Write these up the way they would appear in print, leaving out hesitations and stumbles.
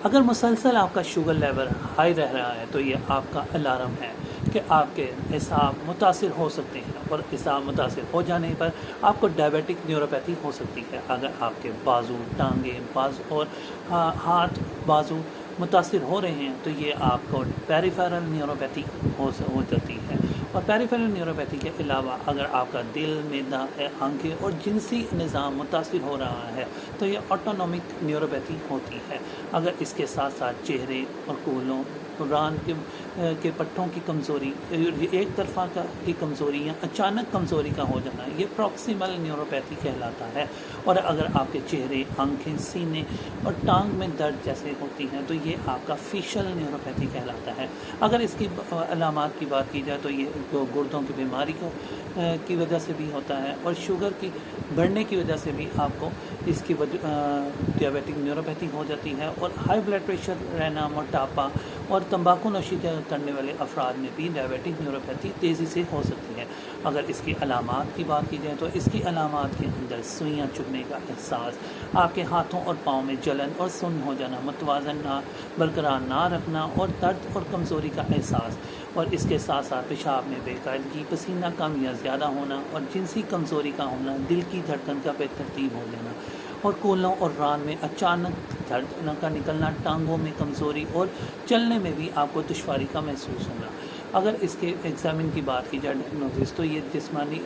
اگر مسلسل آپ کا شوگر لیول ہائی رہ رہا ہے تو یہ آپ کا الارم ہے کہ آپ کے اعصاب متاثر ہو سکتے ہیں، اور اعصاب متاثر ہو جانے پر آپ کو ڈائبیٹک نیوروپیتھی ہو سکتی ہے۔ اگر آپ کے بازو، ٹانگیں، اور ہاتھ بازو متاثر ہو رہے ہیں تو یہ آپ کو پیریفیرل نیوروپیتھی ہو جاتی ہے۔ اور پیریفیرل نیوروپیتھی کے علاوہ اگر آپ کا دل، معدہ، آنکھیں اور جنسی نظام متاثر ہو رہا ہے تو یہ آٹونومک نیوروپیتھی ہوتی ہے۔ اگر اس کے ساتھ ساتھ چہرے اور کولوں، ران کے پٹھوں کی کمزوری، ایک طرفہ کی کمزوری یا اچانک کمزوری کا ہو جانا، یہ پروکسیمل نیوروپیتھی کہلاتا ہے۔ اور اگر آپ کے چہرے، آنکھیں، سینے اور ٹانگ میں درد جیسے ہوتی ہیں تو یہ آپ کا فیشل نیوروپیتھی کہلاتا ہے۔ اگر اس کی علامات کی بات کی جائے تو یہ گردوں کی بیماری کی وجہ سے بھی ہوتا ہے، اور شوگر کی بڑھنے کی وجہ سے بھی آپ کو اس کی ڈیابیٹک نیوروپیتھی ہو جاتی ہے۔ اور ہائی بلڈ پریشر رہنا، موٹاپا اور تمباکو نوشی کرنے والے افراد میں بھی ڈیابیٹک نیوروپیتھی تیزی سے ہو سکتی ہے۔ اگر اس کی علامات کی بات کی جائے تو اس کی علامات کے اندر سوئیاں چبھنے کا احساس، آپ کے ہاتھوں اور پاؤں میں جلن اور سن ہو جانا، متوازن برقرار نہ رکھنا اور درد اور کمزوری کا احساس، اور اس کے ساتھ ساتھ پیشاب میں بے قاعدگی، پسینہ کم یا زیادہ ہونا اور جنسی کمزوری کا ہونا، دل کی دھڑکن کا بے ترتیب ہو جانا، اور کولوں اور ران میں اچانک درد کا نکلنا، ٹانگوں میں کمزوری اور چلنے میں بھی آپ کو دشواری کا محسوس ہونا۔ اگر اس کے ایگزامن کی بات کی جائے ڈائگنوسس تو یہ جسمانی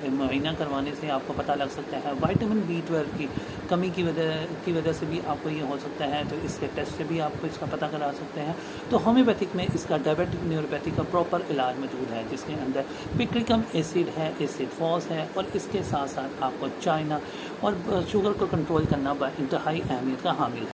معائنہ کروانے سے آپ کو پتہ لگ سکتا ہے۔ وائٹامن B12 کی کمی کی وجہ سے بھی آپ کو یہ ہو سکتا ہے، تو اس کے ٹیسٹ سے بھی آپ کو اس کا پتہ کرا سکتے ہیں۔ تو ہومیوپیتھک میں اس کا ڈائبیٹک نیوروپیتھی کا پراپر علاج موجود ہے، جس کے اندر پکریکم ایسڈ ہے، ایسڈ فاس ہے، اور اس کے ساتھ ساتھ آپ کو چائنا اور شوگر کو کنٹرول کرنا با انتہائی اہمیت کا حامل ہے۔